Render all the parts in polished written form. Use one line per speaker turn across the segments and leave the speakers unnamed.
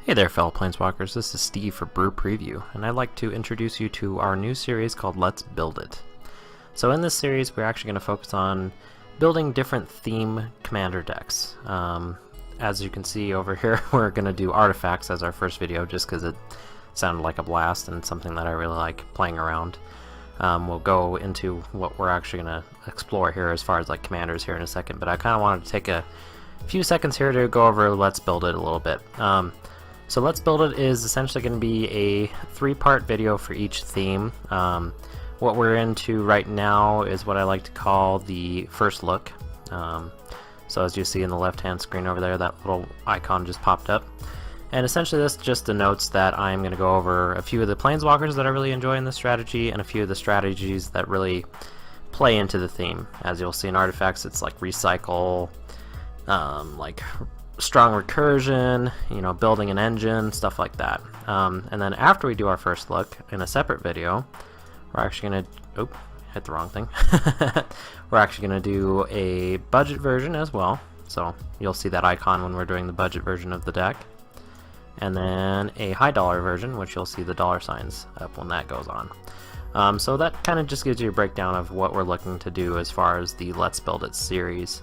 Hey there, fellow Planeswalkers, this is Steve for Brew Preview, and I'd like to introduce you to our new series called Let's Build It. So in this series, we're actually going to focus on building different theme commander decks. As you can see over here, we're going to do artifacts as our first video, just because it sounded like a blast and something that I really like playing around. We'll go into what we're actually going to explore here as far as like commanders here in a second, but I kind of wanted to take a few seconds here to go over Let's Build It a little bit. So Let's Build It is essentially going to be a three-part video for each theme. What we're into right now is what I like to call the first look. So as you see in the left-hand screen over there, that little icon just popped up. And essentially this just denotes that I'm going to go over a few of the planeswalkers that I really enjoy in this strategy, and a few of the strategies that really play into the theme. As you'll see in artifacts, it's like recycle, like strong recursion, you know, building an engine, stuff like that. And then after we do our first look in a separate video, we're actually going to, hit the wrong thing. We're actually going to do a budget version as well. So you'll see that icon when we're doing the budget version of the deck. And then a high dollar version, which you'll see the dollar signs up when that goes on. So that kind of just gives you a breakdown of what we're looking to do as far as the Let's Build It series.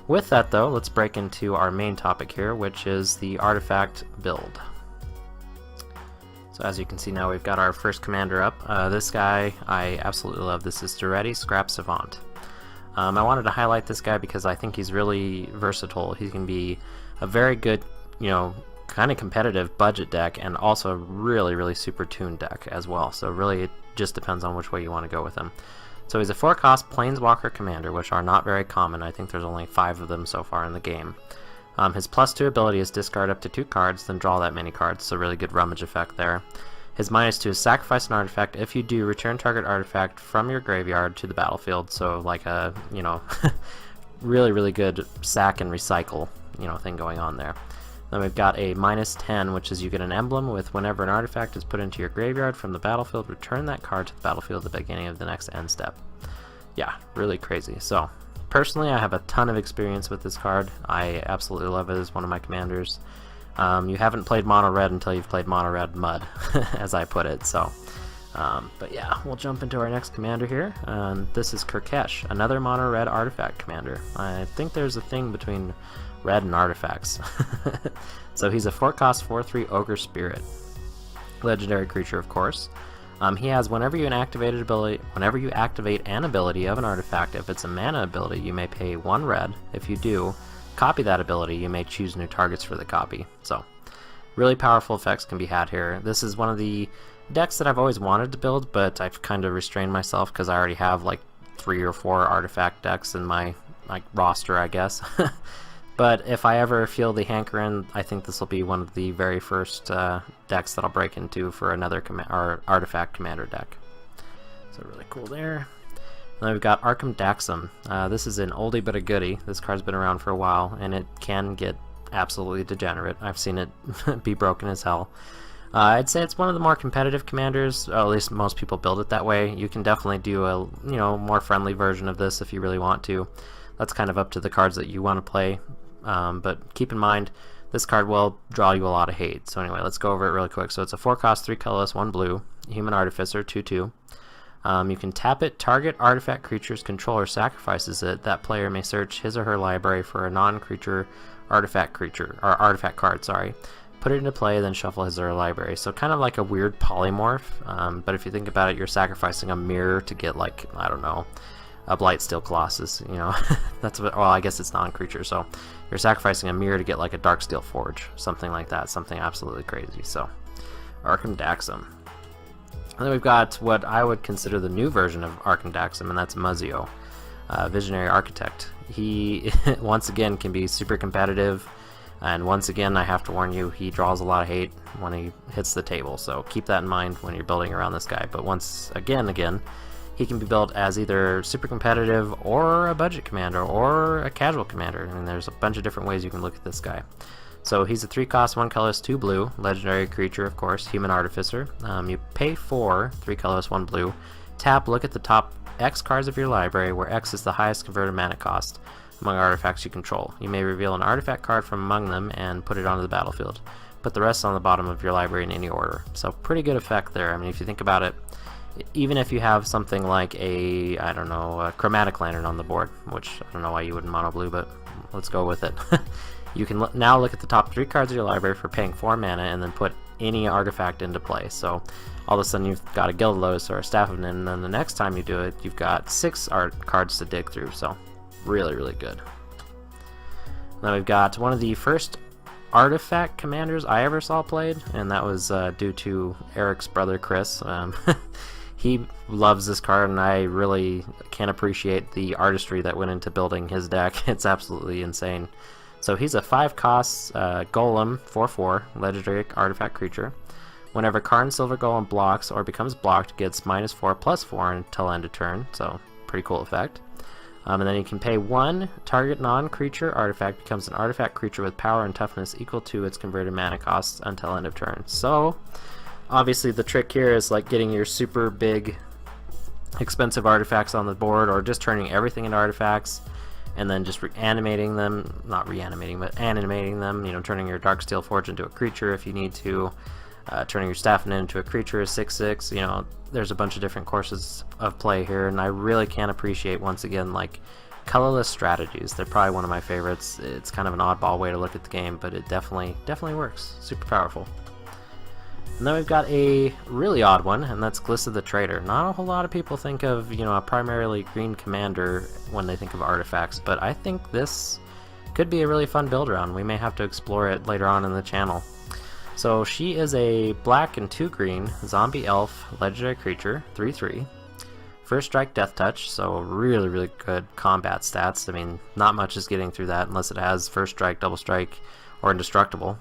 With that though, let's break into our main topic here, which is the artifact build. So as you can see now, we've got our first commander up. This guy I absolutely love. This is Daretti, Scrap Savant. I wanted to highlight this guy because I think he's really versatile. He can be a very good, you know, kind of competitive budget deck, and also really super tuned deck as well. So really it just depends on which way you want to go with him. So he's a 4-cost Planeswalker commander, which are not very common. I think there's only 5 of them so far in the game. His +2 ability is discard up to 2 cards, then draw that many cards, so really good rummage effect there. His -2 is sacrifice an artifact. If you do, return target artifact from your graveyard to the battlefield, so like a, you know, really good sack and recycle, you know, thing going on there. Then we've got a -10, which is you get an emblem with whenever an artifact is put into your graveyard from the battlefield, return that card to the battlefield at the beginning of the next end step. Yeah, really crazy. So, personally, I have a ton of experience with this card. I absolutely love it as one of my commanders. You haven't played Mono Red until you've played Mono Red Mud, as I put it. So, but yeah, we'll jump into our next commander here. This is Kirkesh, another Mono Red artifact commander. I think there's a thing between red and artifacts. So he's a 4-cost 4/3 Ogre Spirit, legendary creature, of course. He has whenever you activate an ability of an artifact, if it's a mana ability, you may pay 1 red. If you do, copy that ability, you may choose new targets for the copy. So really powerful effects can be had here. This is one of the decks that I've always wanted to build, but I've kind of restrained myself because I already have like 3 or 4 artifact decks in my roster, I guess. But if I ever feel the hankering, I think this will be one of the very first decks that I'll break into for another artifact commander deck. So really cool there. And then we've got Arcum Daxam. This is an oldie but a goodie. This card's been around for a while, and it can get absolutely degenerate. I've seen it be broken as hell. I'd say it's one of the more competitive commanders, or at least most people build it that way. You can definitely do a, you know, more friendly version of this if you really want to. That's kind of up to the cards that you want to play. But keep in mind, this card will draw you a lot of hate. So anyway, let's go over it really quick. So it's a 4-cost 3 colorless 1 blue Human Artificer 2/2. You can tap it, target artifact creature's controller sacrifices it. That player may search his or her library for a non-creature artifact card, sorry. Put it into play, then shuffle his or her library. So kind of like a weird polymorph, but if you think about it, you're sacrificing a mirror to get, like, I don't know, a Blightsteel Colossus, you know. That's what, well, I guess it's non-creature, so you're sacrificing a mirror to get like a Darksteel Forge, something like that, something absolutely crazy. So Arcum Daxam. And then we've got what I would consider the new version of Arcum Daxam, and that's Muzio, Visionary Architect. He once again can be super competitive, and once again I have to warn you, he draws a lot of hate when he hits the table, so keep that in mind when you're building around this guy. But once again, he can be built as either super competitive or a budget commander or a casual commander. I mean, there's a bunch of different ways you can look at this guy. So he's a 3-cost 1 colorless 2 blue legendary creature, of course, Human Artificer. You pay 4 3 colorless 1 blue. Tap, look at the top X cards of your library, where X is the highest converted mana cost among artifacts you control. You may reveal an artifact card from among them and put it onto the battlefield. put the rest on the bottom of your library in any order. So pretty good effect there. I mean, if you think about it, even if you have something like a, I don't know, a chromatic lantern on the board, which I don't know why you wouldn't mono blue, but let's go with it. You can now look at the top 3 cards of your library for paying 4 mana and then put any artifact into play. So all of a sudden you've got a Gilded Lotus or a Staff of Nin, and then the next time you do it, you've got 6 art cards to dig through. So really, really good. Now we've got one of the first artifact commanders I ever saw played, and that was due to Eric's brother Chris. He loves this card, and I really can appreciate the artistry that went into building his deck. It's absolutely insane. So he's a 5-cost Golem, 4/4, legendary artifact creature. Whenever Karn Silver Golem blocks or becomes blocked, gets -4/+4 until end of turn, so pretty cool effect. And then you can pay 1, target non-creature artifact becomes an artifact creature with power and toughness equal to its converted mana cost until end of turn. So obviously the trick here is like getting your super big expensive artifacts on the board, or just turning everything into artifacts and then just animating them, not reanimating, but animating them, you know, turning your Darksteel Forge into a creature if you need to, turning your Staff into a creature, 6/6, you know, there's a bunch of different courses of play here, and I really can appreciate, once again, like, colorless strategies. They're probably one of my favorites. It's kind of an oddball way to look at the game, but it definitely works. Super powerful. And then we've got a really odd one, and that's Glissa the Trader. Not a whole lot of people think of, you know, a primarily green commander when they think of artifacts, but I think this could be a really fun build around. We may have to explore it later on in the channel. So she is a black and 2 green zombie elf legendary creature, 3/3. First strike, death touch, so really, really good combat stats. I mean, not much is getting through that unless it has first strike, double strike, or indestructible.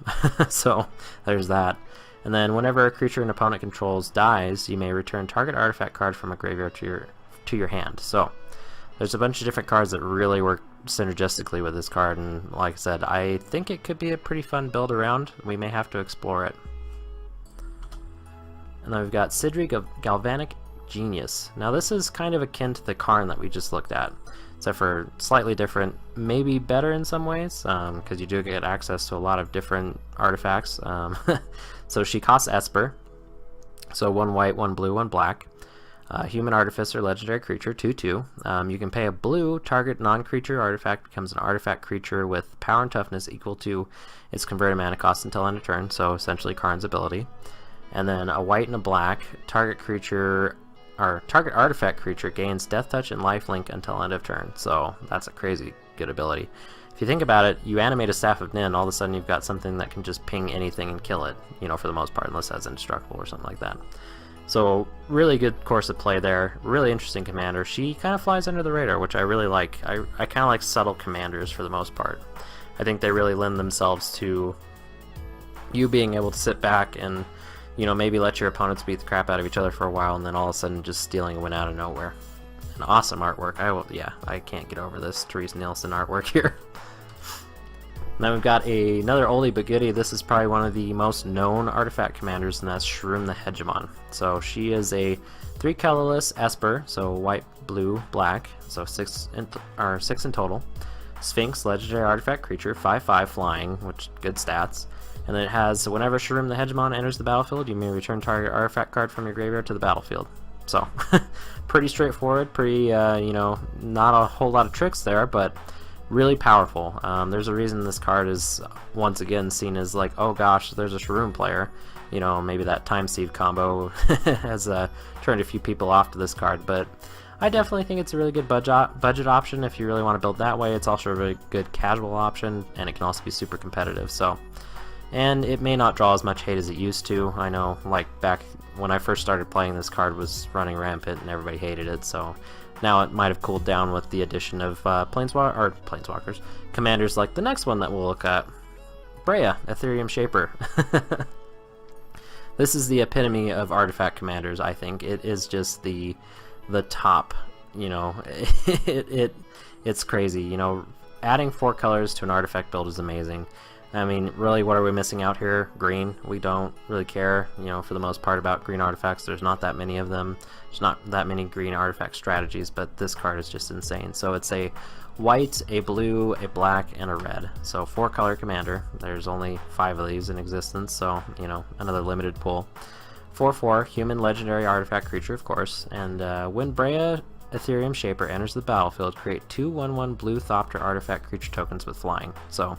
So there's that. And then whenever a creature an opponent controls dies, you may return target artifact card from a graveyard to your hand. So there's a bunch of different cards that really work synergistically with this card, and like I said, I think it could be a pretty fun build around. We may have to explore it. And then we've got Sidri Galvanic Genius. Now this is kind of akin to the Karn that we just looked at, except for slightly different, maybe better in some ways, because you do get access to a lot of different artifacts. So she costs Esper, so 1 white, 1 blue, 1 black. Human Artificer, legendary creature, 2/2. You can pay a blue, target non-creature artifact becomes an artifact creature with power and toughness equal to its converted mana cost until end of turn, so essentially Karn's ability. And then a white and a black, target creature, or target artifact creature gains death touch and lifelink until end of turn, so that's a crazy good ability. If you think about it, you animate a Staff of Nin, all of a sudden you've got something that can just ping anything and kill it, you know, for the most part, unless it has indestructible or something like that. So really good course of play there, really interesting commander. She kind of flies under the radar, which I really like. I kind of like subtle commanders for the most part. I think they really lend themselves to you being able to sit back and, you know, maybe let your opponents beat the crap out of each other for a while, and then all of a sudden just stealing a win out of nowhere. An awesome artwork. I can't get over this Therese Nielsen artwork here. Then we've got another oldie but goodie. This is probably one of the most known artifact commanders, and that's Shroom the Hegemon. So she is a 3 colorless Esper, so white, blue, black, so 6 in total. Sphinx, legendary artifact creature, 5/5 flying, which good stats. And then it has, whenever Shroom the Hegemon enters the battlefield, you may return target artifact card from your graveyard to the battlefield. So pretty straightforward, pretty, you know, not a whole lot of tricks there, but really powerful. There's a reason this card is once again seen as like, oh gosh, there's a Shroom player. You know, maybe that Time Sieve combo has turned a few people off to this card, but I definitely think it's a really good budget option if you really want to build that way. It's also a really good casual option, and it can also be super competitive. So, and it may not draw as much hate as it used to. I know, like back when I first started playing, this card was running rampant and everybody hated it. So now it might have cooled down with the addition of Planeswalkers, commanders like the next one that we'll look at, Breya, Ethereum Shaper. This is the epitome of artifact commanders. I think it is just the top. You know, it's crazy. You know, adding 4 colors to an artifact build is amazing. I mean, really, what are we missing out here? Green. We don't really care, you know, for the most part about green artifacts. There's not that many of them. There's not that many green artifact strategies, but this card is just insane. So it's a white, a blue, a black, and a red. So 4-color commander. There's only 5 of these in existence, so, you know, another limited pool. 4/4, human legendary artifact creature, of course. And when Breya Ethereum Shaper enters the battlefield, create 2 1/1 blue Thopter artifact creature tokens with flying. So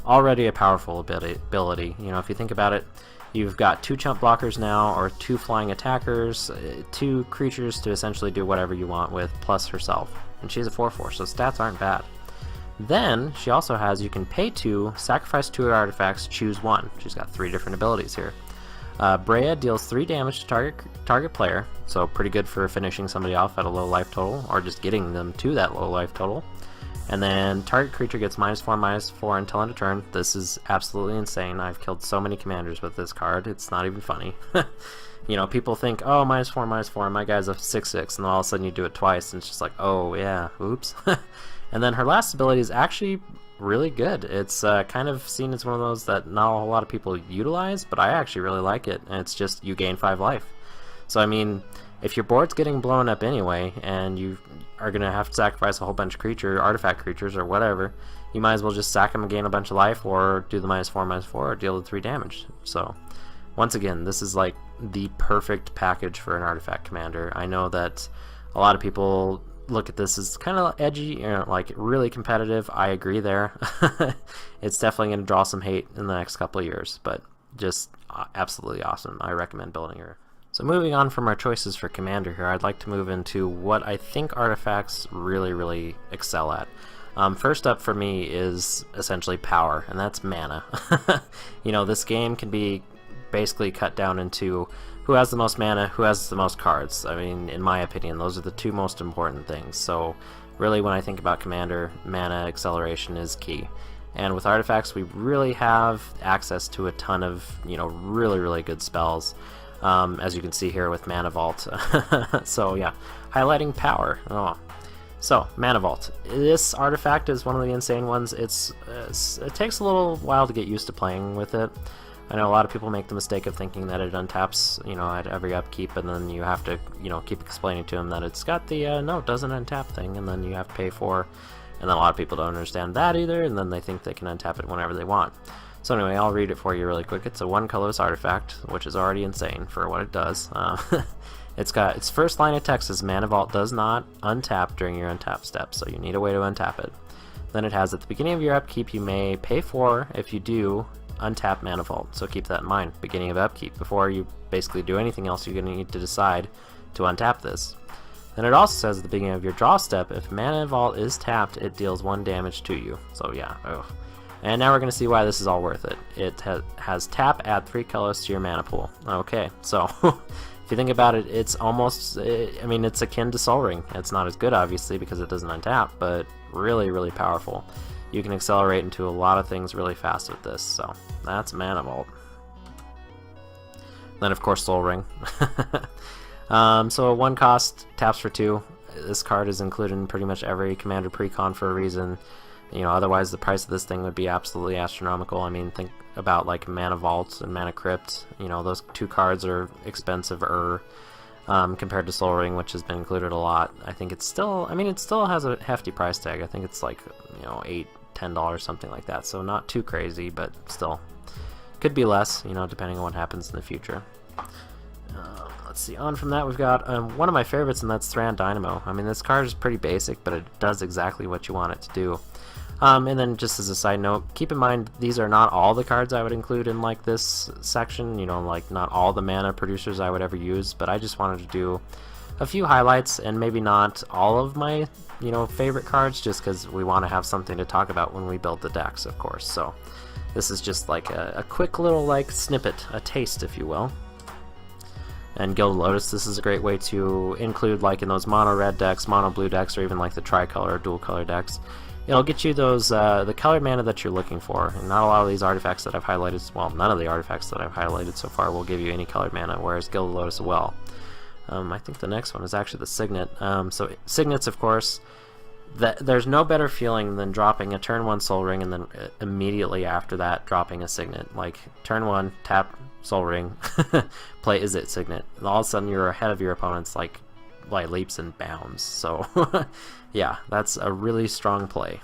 already a powerful ability. You know, if you think about it, you've got 2 chump blockers now, or 2 flying attackers, 2 creatures to essentially do whatever you want with, plus herself. And she's a 4/4, so stats aren't bad. Then she also has, you can pay 2, sacrifice 2 artifacts, choose 1. She's got 3 different abilities here. Breya deals 3 damage to target player, so pretty good for finishing somebody off at a low life total, or just getting them to that low life total. And then target creature gets -4/-4 until end of turn. This is absolutely insane. I've killed so many commanders with this card, it's not even funny. You know, people think, oh, -4/-4, my guy's a 6/6, and all of a sudden you do it twice, and it's just like, oh yeah, oops. And then her last ability is actually really good. It's kind of seen as one of those that not a whole lot of people utilize, but I actually really like it, and it's just you gain 5 life. So I mean, if your board's getting blown up anyway, and you are going to have to sacrifice a whole bunch of artifact creatures or whatever, you might as well just sack them and gain a bunch of life, or do the -4/-4 or deal the 3 damage. So once again, this is like the perfect package for an artifact commander. I know that a lot of people look at this as kind of edgy, you know, like really competitive. I agree there. It's definitely going to draw some hate in the next couple of years, but just absolutely awesome. I recommend building her. So moving on from our choices for commander here, I'd like to move into what I think artifacts really excel at. First up for me is essentially power, and that's mana. You know, this game can be basically cut down into who has the most mana, who has the most cards. I mean, in my opinion, those are the 2 most important things. So really, when I think about commander, mana acceleration is key. And with artifacts, we really have access to a ton of, you know, really good spells, as you can see here with Mana Vault. So yeah, highlighting power. Oh. So, Mana Vault. This artifact is one of the insane ones. It takes a little while to get used to playing with it. I know a lot of people make the mistake of thinking that it untaps, you know, at every upkeep, and then you have to, you know, keep explaining to them that it's got the no, it doesn't untap thing, and then you have to pay for, and then a lot of people don't understand that either, and then they think they can untap it whenever they want. So anyway, I'll read it for you really quick. It's a 1 colorless artifact, which is already insane for what it does. It's got its first line of text is Mana Vault does not untap during your untap step, so you need a way to untap it. Then it has, at the beginning of your upkeep, you may pay 4. If you do, untap Mana Vault, so keep that in mind. Beginning of upkeep, before you basically do anything else, you're going to need to decide to untap this. Then it also says at the beginning of your draw step, if Mana Vault is tapped, it deals 1 damage to you. So yeah, ugh. And now we're going to see why this is all worth it. It has tap, add 3 colors to your mana pool. Okay, so if you think about it, it's almost, I mean, it's akin to Sol Ring. It's not as good, obviously, because it doesn't untap, but really powerful. You can accelerate into a lot of things really fast with this, so that's Mana Vault. Then, of course, Sol Ring. So a 1 cost, taps for 2. This card is included in pretty much every Commander Precon for a reason. You know, otherwise the price of this thing would be absolutely astronomical. I mean, think about like Mana Vault and Mana Crypt. You know, those 2 cards are expensive-er compared to Sol Ring, which has been included a lot. I think it's still, I mean, it still has a hefty price tag. I think it's like, you know, $8-10, something like that. So not too crazy, but still could be less, you know, depending on what happens in the future. Let's see, on from that we've got one of my favorites, and that's Thran Dynamo. I mean, this card is pretty basic, but it does exactly what you want it to do. And then just as a side note, keep in mind these are not all the cards I would include in like this section, you know, like not all the mana producers I would ever use, but I just wanted to do a few highlights and maybe not all of my, you know, favorite cards, just because we want to have something to talk about when we build the decks, of course. So this is just like a quick little like snippet, a taste, if you will. And Gilded Lotus, this is a great way to include like in those mono red decks, mono blue decks, or even like the tricolor or dual color decks. It'll get you those the colored mana that you're looking for. And not a lot of these artifacts that I've highlighted, well, none of the artifacts that I've highlighted so far will give you any colored mana, whereas Gilded Lotus will. I think the next one is actually the Signet. So Signets, of course, there's no better feeling than dropping a turn 1 Sol Ring and then immediately after that dropping a Signet. Like turn 1, tap Sol Ring, play Izzet Signet. And all of a sudden you're ahead of your opponents like like leaps and bounds. So yeah, that's a really strong play.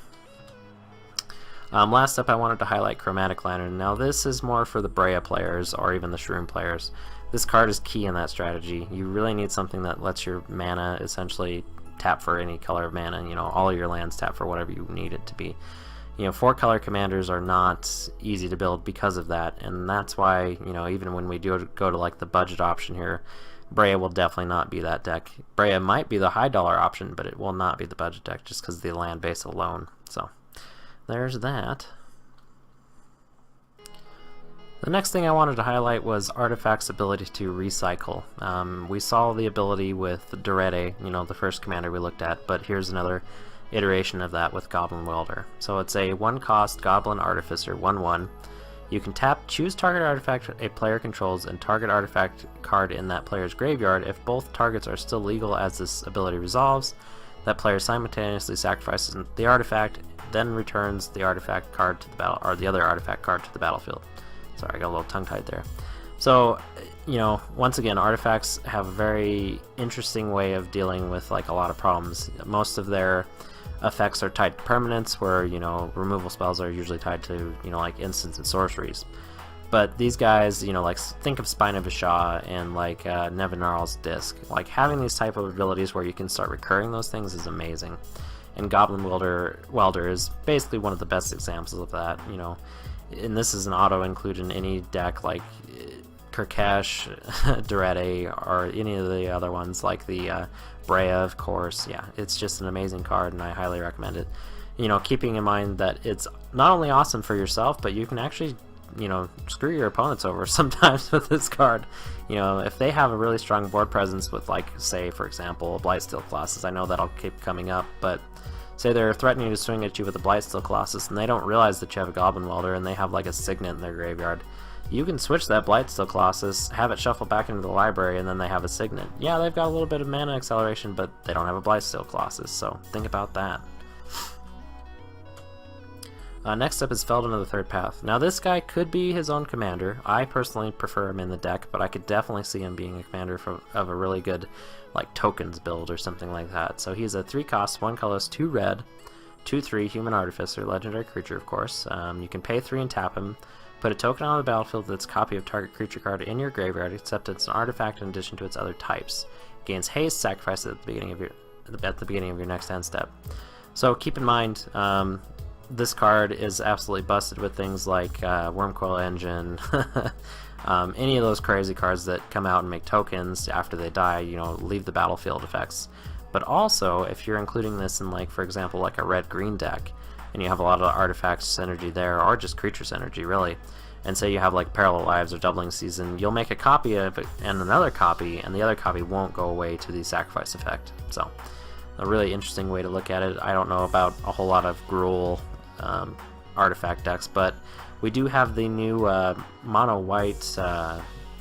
Last up, I wanted to highlight Chromatic Lantern. Now this is more for the Breya players or even the Shroom players. This card is key in that strategy. You really need something that lets your mana essentially tap for any color of mana. You know, all of your lands tap for whatever you need it to be. You know, 4-color commanders are not easy to build because of that, and that's why, you know, even when we do go to like the budget option here, Breya will definitely not be that deck. Breya might be the high dollar option, but it will not be the budget deck just because of the land base alone. So there's that. The next thing I wanted to highlight was Artifact's ability to recycle. We saw the ability with Durete, you know, the first commander we looked at, but here's another iteration of that with Goblin Welder. So it's a 1-cost Goblin Artificer, 1/1. You can tap, choose target artifact a player controls, and target artifact card in that player's graveyard. If both targets are still legal as this ability resolves, that player simultaneously sacrifices the artifact, then returns the artifact card to the battle, or the other artifact card to the battlefield. Sorry, I got a little tongue-tied there. So, you know, once again, artifacts have a very interesting way of dealing with like a lot of problems. Most of their effects are tied to permanents, where, you know, removal spells are usually tied to, you know, like instants and sorceries. But these guys, you know, like think of Spine of Ashah and like Nevinarl's Disc. Like having these type of abilities where you can start recurring those things is amazing. And Goblin Welder is basically one of the best examples of that, you know. And this is an auto include in any deck like Kirkash, Durete, or any of the other ones like the Breya, of course. Yeah, it's just an amazing card, and I highly recommend it. You know, keeping in mind that it's not only awesome for yourself, but you can actually, you know, screw your opponents over sometimes with this card. You know, if they have a really strong board presence with, like, say, for example, Blightsteel Colossus, I know that'll keep coming up, but say they're threatening to swing at you with a Blightsteel Colossus, and they don't realize that you have a Goblin Welder, and they have, like, a Signet in their graveyard. You can switch that Blightsteel Colossus, have it shuffle back into the library, and then they have a Signet. Yeah, they've got a little bit of mana acceleration, but they don't have a Blightsteel Colossus, so think about that. Next up is Feldon of the Third Path. Now this guy could be his own commander. I personally prefer him in the deck, but I could definitely see him being a commander of a really good like tokens build or something like that. So he's a 3-cost, 1 colorless, 2 red, 2/3 human artificer, legendary creature of course. You can pay 3 and tap him. Put a token on the battlefield that's a copy of target creature card in your graveyard, except it's an artifact in addition to its other types. Gains haste, sacrifice it at the beginning of your next end step. So keep in mind, this card is absolutely busted with things like Wormcoil Engine, any of those crazy cards that come out and make tokens after they die, you know, leave the battlefield effects. But also, if you're including this in, like, for example, like a red-green deck, and you have a lot of artifact synergy there, or just creature synergy, really, and say you have like Parallel Lives or Doubling Season, you'll make a copy of it and another copy, and the other copy won't go away to the sacrifice effect. So, a really interesting way to look at it. I don't know about a whole lot of Gruul artifact decks, but we do have the new mono-white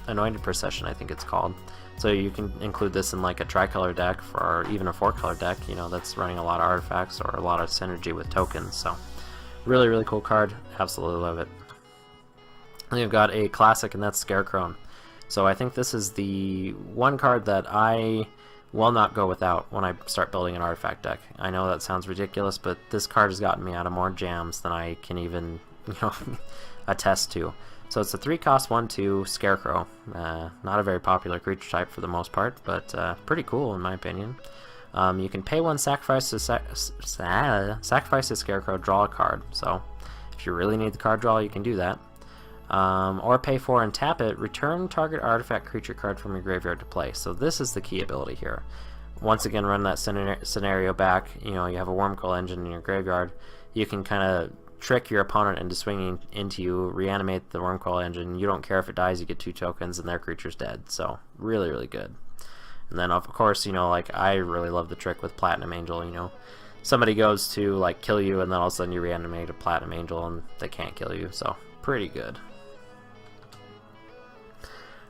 Anointed Procession, I think it's called. So you can include this in like a tricolor deck, or even a 4-color deck, you know, that's running a lot of artifacts or a lot of synergy with tokens. So really, really cool card. Absolutely love it. Then you've got a classic, and that's Scarecrow. So I think this is the one card that I will not go without when I start building an artifact deck. I know that sounds ridiculous, but this card has gotten me out of more jams than I can even, you know, attest to. So it's a 3-cost, 1/2 Scarecrow. Not a very popular creature type for the most part, but pretty cool in my opinion. You can pay 1, sacrifice a Scarecrow, draw a card. So if you really need the card draw, you can do that. Or pay 4 and tap it, return target artifact creature card from your graveyard to play. So this is the key ability here. Once again, run that scenario back. You know, you have a Wormcoil Engine in your graveyard. You can kind of trick your opponent into swinging into you, reanimate the Wormcoil Engine. You don't care if it dies, you get 2 tokens and their creature's dead. So really, really good. And then of course, you know, like I really love the trick with Platinum Angel. You know, somebody goes to like kill you, and then all of a sudden you reanimate a Platinum Angel and they can't kill you. So pretty good.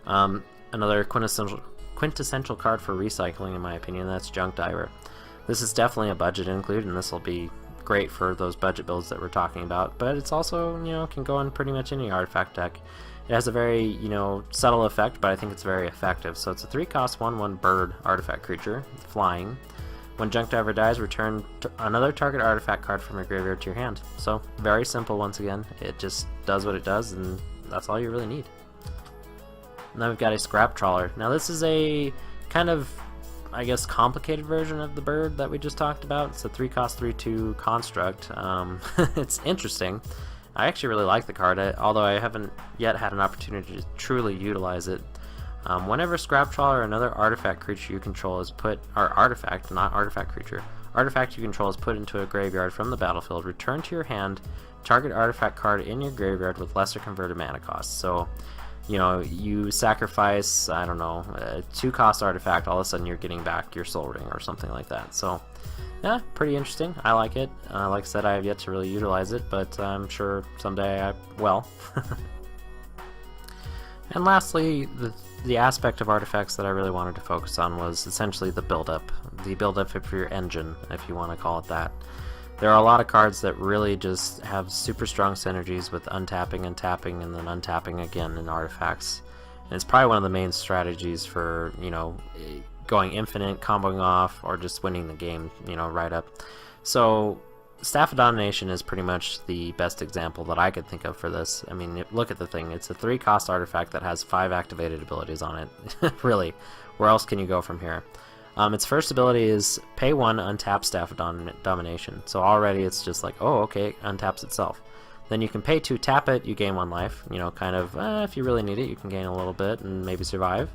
Another quintessential card for recycling, in my opinion, that's Junk Diver. This is definitely a budget include, and this will be great for those budget builds that we're talking about, but it's also, you know, can go in pretty much any artifact deck. It has a very, you know, subtle effect, but I think it's very effective. So it's a 3-cost 1/1 bird artifact creature, flying. When Junk Diver dies, return another target artifact card from your graveyard to your hand. So very simple once again. It just does what it does, and that's all you really need. And then we've got a Scrap Trawler. Now this is a kind of, I guess, complicated version of the bird that we just talked about. It's a 3-cost 3/2 construct. It's interesting. I actually really like the card, although I haven't yet had an opportunity to truly utilize it. Whenever Scrap Trawler or another artifact creature you control is put, or artifact, not artifact creature, artifact you control is put into a graveyard from the battlefield, return to your hand target artifact card in your graveyard with lesser converted mana cost. So, you know, you sacrifice, I don't know, a 2-cost artifact, all of a sudden you're getting back your Soul Ring or something like that. So, yeah, pretty interesting. I like it. Like I said, I have yet to really utilize it, but I'm sure someday I will. And lastly, the aspect of artifacts that I really wanted to focus on was essentially the build-up for your engine, if you want to call it that. There are a lot of cards that really just have super strong synergies with untapping and tapping and then untapping again in artifacts. And it's probably one of the main strategies for, you know, going infinite, comboing off, or just winning the game, you know, right up. So Staff of Domination is pretty much the best example that I could think of for this. I mean, look at the thing. It's a 3-cost artifact that has 5 activated abilities on it. Really, where else can you go from here? Its first ability is pay 1, untap Staff of Domination. So already it's just like, oh, okay, untaps itself. Then you can pay 2, tap it, you gain 1 life. You know, kind of, if you really need it, you can gain a little bit and maybe survive.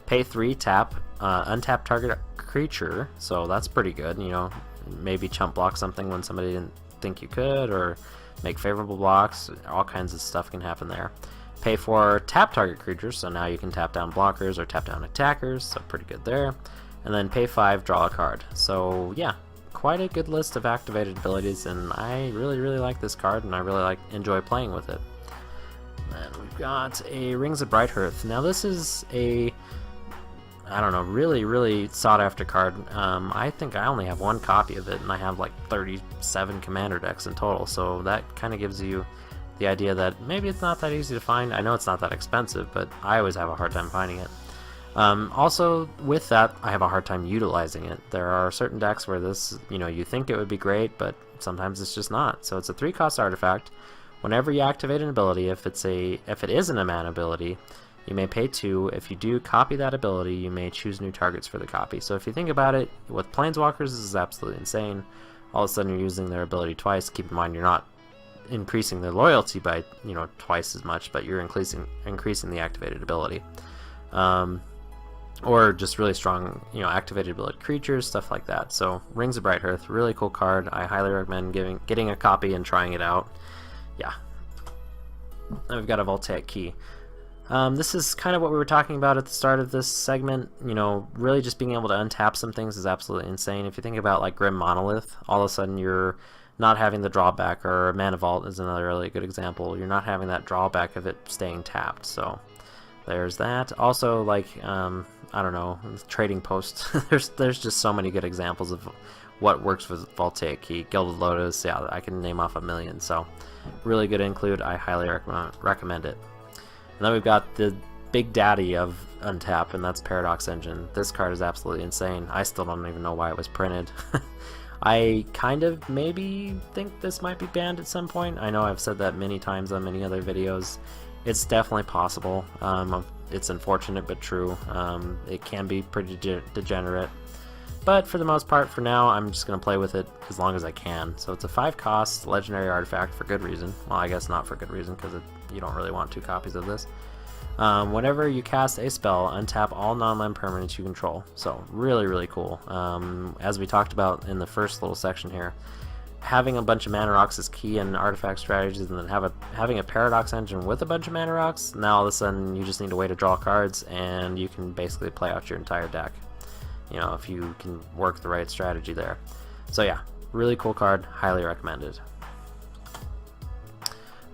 Pay 3, tap, untap target creature. So that's pretty good, you know. Maybe chump block something when somebody didn't think you could, or make favorable blocks. All kinds of stuff can happen there. Pay 4, tap target creatures, so now you can tap down blockers or tap down attackers, so pretty good there. And then pay 5, draw a card. So yeah, quite a good list of activated abilities, and I really like this card, and I really enjoy playing with it. And we've got a Rings of Brighthearth. Now this is a, I don't know, really sought after card. I think I only have 1 copy of it, and I have like 37 commander decks in total, so that kind of gives you the idea that maybe it's not that easy to find. I know it's not that expensive, but I always have a hard time finding it. Also, with that, I have a hard time utilizing it. There are certain decks where this, you know, you think it would be great, but sometimes it's just not. So it's a 3-cost artifact. Whenever you activate an ability, if it isn't a mana ability, you may pay 2. If you do copy that ability, you may choose new targets for the copy. So if you think about it, with Planeswalkers, this is absolutely insane. All of a sudden you're using their ability twice. Keep in mind, you're not increasing their loyalty by, you know, twice as much, but you're increasing the activated ability. Or just really strong, you know, activated ability creatures, stuff like that. So Rings of Brighthearth, really cool card. I highly recommend getting a copy and trying it out. Yeah. Then we've got a Voltaic Key. This is kind of what we were talking about at the start of this segment. You know, really just being able to untap some things is absolutely insane. If you think about like Grim Monolith, all of a sudden you're not having the drawback, or Mana Vault is another really good example. You're not having that drawback of it staying tapped. So there's that. Also, like, I don't know, Trading Post. there's just so many good examples of what works with Voltaic Key. Gilded Lotus, yeah, I can name off a million. So really good include. I highly recommend it. And then we've got the big daddy of untap, and that's Paradox Engine. This card is absolutely insane. I still don't even know why it was printed. I kind of maybe think this might be banned at some point. I know I've said that many times on many other videos. It's definitely possible. It's unfortunate but true. It can be pretty degenerate. But for the most part, for now, I'm just going to play with it as long as I can. So it's a 5-cost legendary artifact for good reason. Well, I guess not for good reason, because you don't really want 2 copies of this. Whenever you cast a spell, untap all non-land permanents you control. So really cool. As we talked about in the first little section here, having a bunch of mana rocks is key in artifact strategies, and then having a Paradox Engine with a bunch of mana rocks, now all of a sudden you just need a way to draw cards, and you can basically play out your entire deck. You know, if you can work the right strategy there. So yeah, really cool card, highly recommended.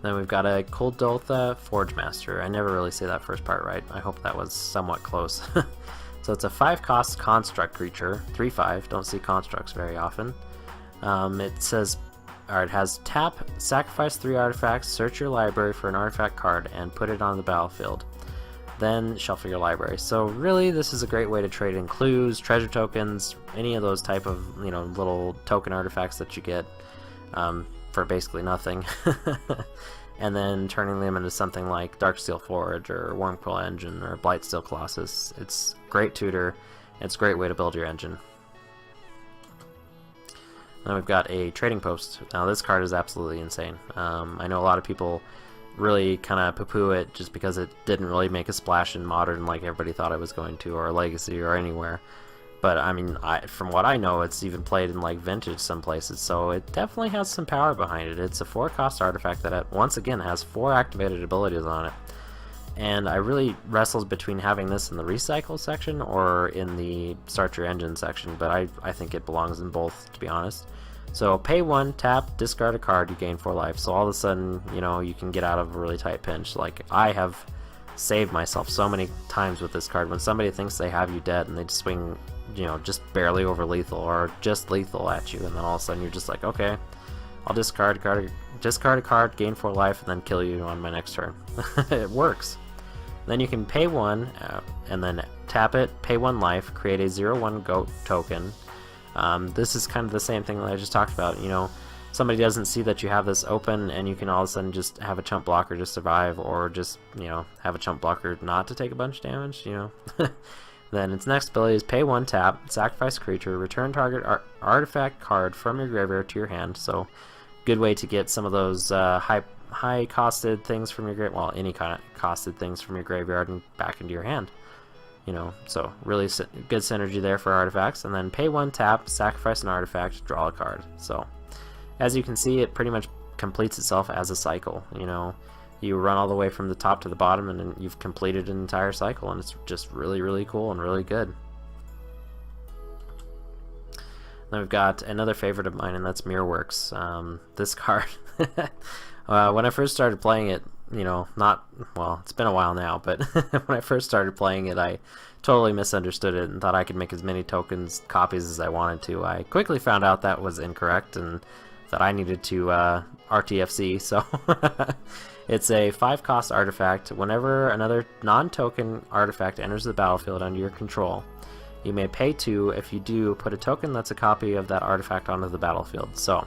Then we've got a Kuldotha Forge Master. I never really say that first part right. I hope that was somewhat close. So it's a 5-cost construct creature, 3/5. Don't see constructs very often. It says It has tap, sacrifice 3 artifacts, search your library for an artifact card, and put it on the battlefield. Then shuffle your library. So really, this is a great way to trade in clues, treasure tokens, any of those type of little token artifacts that you get for basically nothing, and then turning them into something like Darksteel Forge or Wurmcoil Engine or Blightsteel Colossus. It's great tutor. It's a great way to build your engine. Then we've got a trading post. Now this card is absolutely insane. I know a lot of people really kind of poo-poo it just because it didn't really make a splash in Modern like everybody thought it was going to, or Legacy, or anywhere. But I mean, from what I know, it's even played in like Vintage some places, so it definitely has some power behind it. It's a 4-cost artifact that once again has 4 activated abilities on it. And I really wrestled between having this in the recycle section or in the start your engine section, but I think it belongs in both, to be honest. So pay 1, tap, discard a card, you gain 4 life. So all of a sudden, you can get out of a really tight pinch. Like, I have saved myself so many times with this card when somebody thinks they have you dead and they just swing, just barely over lethal or just lethal at you, and then all of a sudden you're just like, okay, I'll discard a card, gain 4 life, and then kill you on my next turn. It works. Then you can pay 1 and then tap it, pay 1 life, create a 0/1 goat token. This is kind of the same thing that I just talked about. Somebody doesn't see that you have this open, and you can all of a sudden just have a chump blocker to survive, or just have a chump blocker not to take a bunch of damage. Then its next ability is pay 1, tap, sacrifice creature, return target artifact card from your graveyard to your hand. So good way to get some of those high costed things from your any kind of costed things from your graveyard and back into your hand. So really good synergy there for artifacts. And then pay 1, tap, sacrifice an artifact, draw a card. So as you can see, it pretty much completes itself as a cycle. You run all the way from the top to the bottom, and then you've completed an entire cycle, and it's just really, really cool and really good. Then we've got another favorite of mine, and that's Mirrorworks. This card, when I first started playing it, it's been a while now, but when I first started playing it, I totally misunderstood it and thought I could make as many copies as I wanted to. I quickly found out that was incorrect and that I needed to RTFC, so it's a 5-cost artifact. Whenever another non-token artifact enters the battlefield under your control, you may pay 2. If you do, put a token that's a copy of that artifact onto the battlefield. So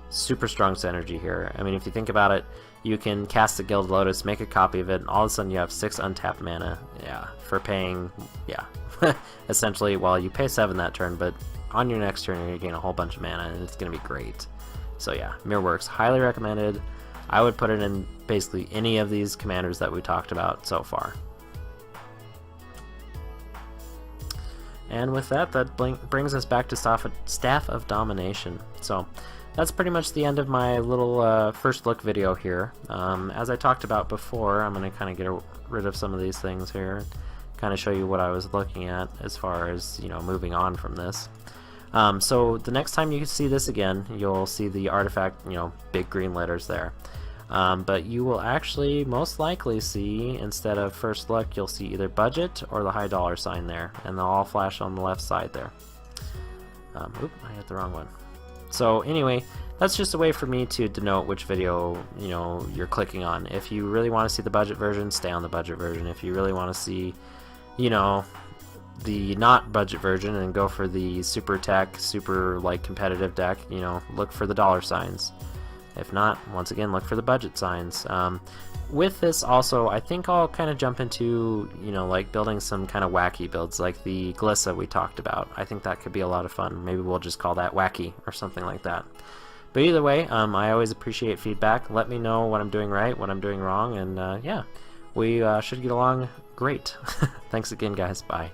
super strong synergy here. I mean, if you think about it, you can cast the Gilded Lotus, make a copy of it, and all of a sudden you have 6 untapped mana. Yeah, for paying, essentially, you pay 7 that turn, but on your next turn you're going to gain a whole bunch of mana, and it's going to be great. So yeah, Mirrorworks, highly recommended. I would put it in basically any of these commanders that we talked about so far. And with that brings us back to Staff of Domination. So that's pretty much the end of my little first look video here. As I talked about before, I'm going to kind of get rid of some of these things here, kind of show you what I was looking at as far as moving on from this. So the next time you see this again, you'll see the artifact, big green letters there. But you will actually most likely see, instead of first look, you'll see either budget or the high dollar sign there, and they'll all flash on the left side there. Oop, I hit the wrong one. So anyway, that's just a way for me to denote which video you're clicking on. If you really want to see the budget version, stay on the budget version. If you really want to see the not budget version and go for the super tech, super competitive deck, look for the dollar signs. If not, once again, look for the budget signs. With this also, I think I'll kind of jump into, building some kind of wacky builds like the Glissa we talked about. I think that could be a lot of fun. Maybe we'll just call that wacky or something like that. But either way, I always appreciate feedback. Let me know what I'm doing right, what I'm doing wrong, and yeah, we should get along great. Thanks again, guys. Bye.